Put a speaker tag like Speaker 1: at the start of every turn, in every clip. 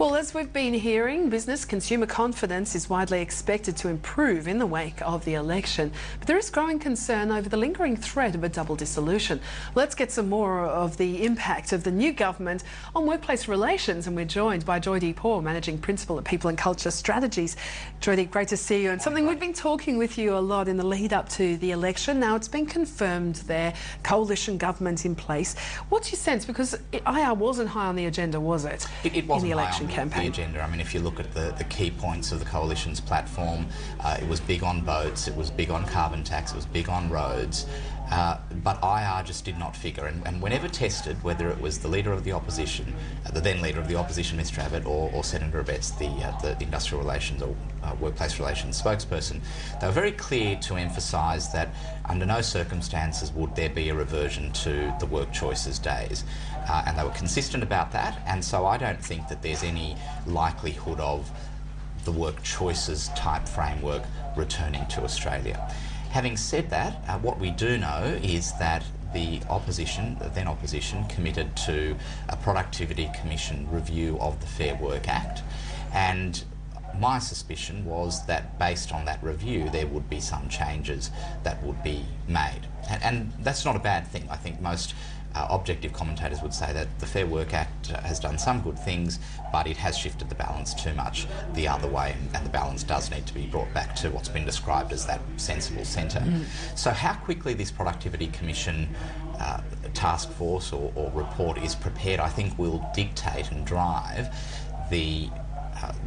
Speaker 1: Well, as we've been hearing, business consumer confidence is widely expected to improve in the wake of the election. But there is growing concern over the lingering threat of a double dissolution. Let's get some more of the impact of the new government on workplace relations. And we're joined by Joydeep Hoare, Managing Principal at People and Culture Strategies. Joydeep, great to see you. And something we've been talking with you a lot in the lead up to the election. Now it's been confirmed there, coalition government in place. What's your sense? Because IR wasn't high on the agenda, was it?
Speaker 2: It wasn't
Speaker 1: in the election
Speaker 2: high on
Speaker 1: campaign.
Speaker 2: The agenda. I mean, if you look at the key points of the coalition's platform, it was big on boats, it was big on carbon tax, it was big on roads. But IR just did not figure, and whenever tested, whether it was the leader of the opposition, the then leader of the opposition, Mr Abbott, or Senator Abetz, the industrial relations or workplace relations spokesperson, they were very clear to emphasise that under no circumstances would there be a reversion to the work choices days. And they were consistent about that, and so I don't think that there's any likelihood of the work choices type framework returning to Australia. Having said that, what we do know is that the opposition, the then opposition, committed to a Productivity Commission review of the Fair Work Act, and my suspicion was that based on that review there would be some changes that would be made. And that's not a bad thing. I think most objective commentators would say that the Fair Work Act has done some good things, but it has shifted the balance too much the other way, and the balance does need to be brought back to what's been described as that sensible centre. So how quickly this Productivity Commission task force or report is prepared, I think will dictate and drive the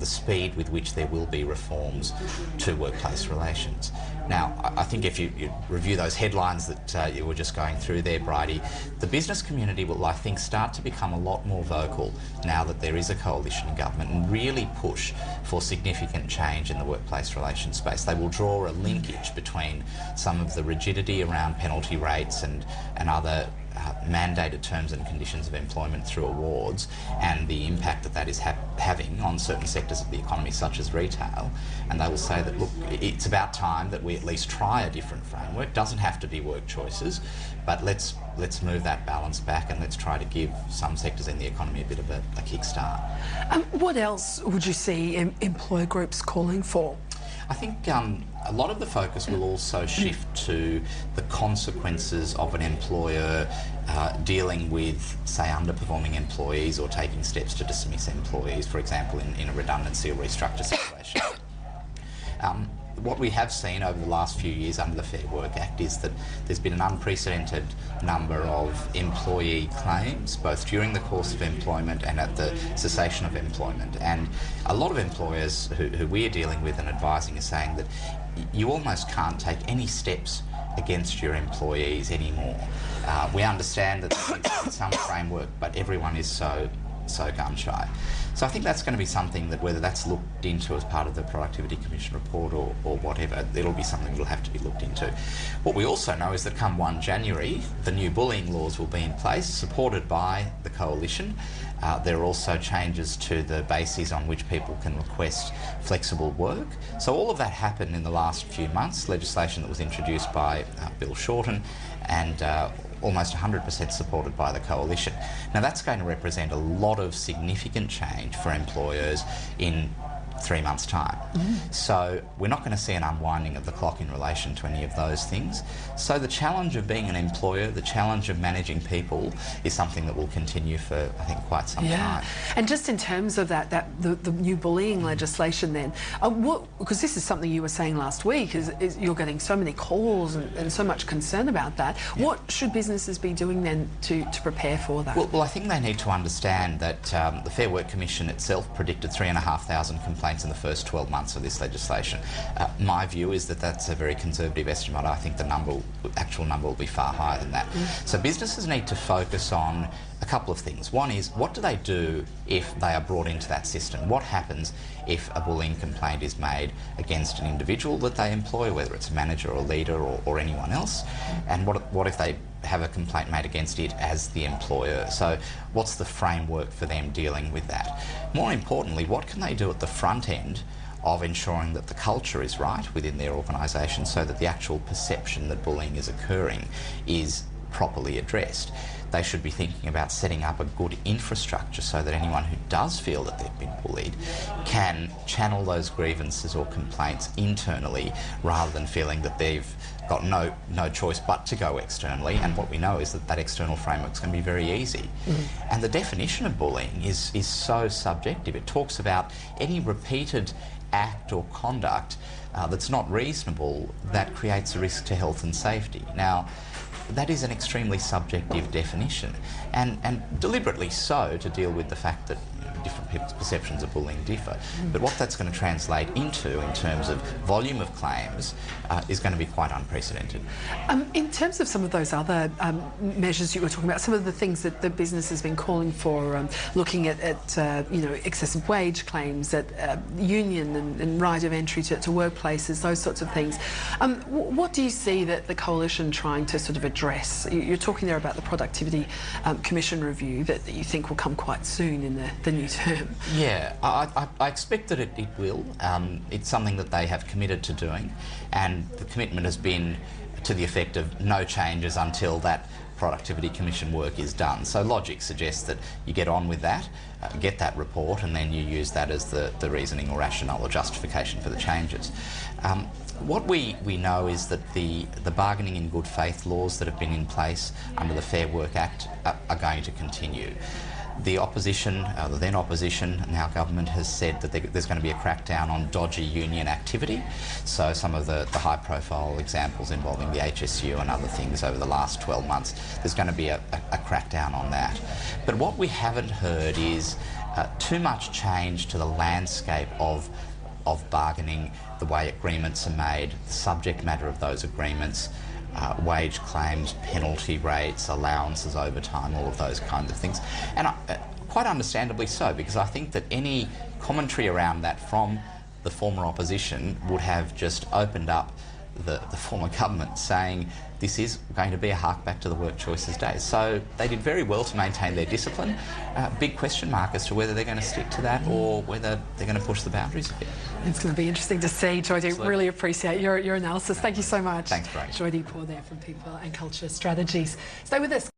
Speaker 2: speed with which there will be reforms to workplace relations. Now, I think if you review those headlines that you were just going through there, Bridie, the business community will, I think, start to become a lot more vocal now that there is a coalition government and really push for significant change in the workplace relations space. They will draw a linkage between some of the rigidity around penalty rates and other mandated terms and conditions of employment through awards and the impact that that is having on certain sectors of the economy such as retail, and they will say that, look, it's about time that we at least try a different framework. It doesn't have to be work choices, but let's move that balance back and let's try to give some sectors in the economy a bit of a kickstart.
Speaker 1: What else would you see employer groups calling for?
Speaker 2: I think a lot of the focus will also shift to the consequences of an employer dealing with, say, underperforming employees or taking steps to dismiss employees, for example, in a redundancy or restructure situation. What we have seen over the last few years under the Fair Work Act is that there's been an unprecedented number of employee claims, both during the course of employment and at the cessation of employment. And a lot of employers who we're dealing with and advising are saying that you almost can't take any steps against your employees anymore. We understand that there's some framework, but everyone is so gun-shy. So I think that's going to be something that, whether that's looked into as part of the Productivity Commission report or whatever, it'll be something that'll have to be looked into. What we also know is that come 1 January, the new bullying laws will be in place, supported by the Coalition. There are also changes to the bases on which people can request flexible work. So all of that happened in the last few months, legislation that was introduced by Bill Shorten and almost 100% supported by the Coalition. Now that's going to represent a lot of significant change for employers in 3 months' time. So we're not going to see an unwinding of the clock in relation to any of those things. So the challenge of being an employer, the challenge of managing people, is something that will continue for, I think, quite some time.
Speaker 1: And just in terms of the new bullying legislation then, because this is something you were saying last week, is you're getting so many calls and so much concern about that. Yeah. What should businesses be doing then to prepare for that?
Speaker 2: Well, I think they need to understand that the Fair Work Commission itself predicted 3,500 complaints in the first 12 months of this legislation. My view is that that's a very conservative estimate. I think the actual number will be far higher than that. So businesses need to focus on a couple of things. One is, what do they do if they are brought into that system? What happens if a bullying complaint is made against an individual that they employ, whether it's a manager or a leader or anyone else? And what if they have a complaint made against it as the employer? So what's the framework for them dealing with that? More importantly, what can they do at the front end of ensuring that the culture is right within their organisation so that the actual perception that bullying is occurring is properly addressed. They should be thinking about setting up a good infrastructure so that anyone who does feel that they've been bullied can channel those grievances or complaints internally rather than feeling that they've got no choice but to go externally. And what we know is that that external framework's going to be very easy. And the definition of bullying is so subjective. It talks about any repeated act or conduct that's not reasonable that creates a risk to health and safety. Now, that is an extremely subjective definition, and deliberately so, to deal with the fact that different people's perceptions of bullying differ. But what that's going to translate into in terms of volume of claims is going to be quite unprecedented.
Speaker 1: In terms of some of those other measures you were talking about, some of the things that the business has been calling for, looking at excessive wage claims, at union and right of entry to workplaces, those sorts of things. What do you see that the coalition trying to sort of address? You're talking there about the Productivity Commission review that you think will come quite soon in the new term.
Speaker 2: Yeah, I expect that it will. It's something that they have committed to doing, and the commitment has been to the effect of no changes until that Productivity Commission work is done. So logic suggests that you get on with that, get that report, and then you use that as the reasoning or rationale or justification for the changes. What we know is that the bargaining in good faith laws that have been in place under the Fair Work Act are going to continue. The opposition, the then opposition, now government, has said that there's going to be a crackdown on dodgy union activity. So some of the high-profile examples involving the HSU and other things over the last 12 months, there's going to be a crackdown on that. But what we haven't heard is too much change to the landscape of bargaining, the way agreements are made, the subject matter of those agreements, wage claims, penalty rates, allowances, overtime, all of those kinds of things. And quite understandably so, because I think that any commentary around that from the former opposition would have just opened up the former government, saying this is going to be a hark back to the work choices days. So they did very well to maintain their discipline. Big question mark as to whether they're going to stick to that or whether they're going to push the boundaries a bit.
Speaker 1: It's going to be interesting to see, Joydeep. Really appreciate your analysis. Thank you so much.
Speaker 2: Thanks, Brady.
Speaker 1: Joydeep Kaur there from People and Culture Strategies. Stay with us.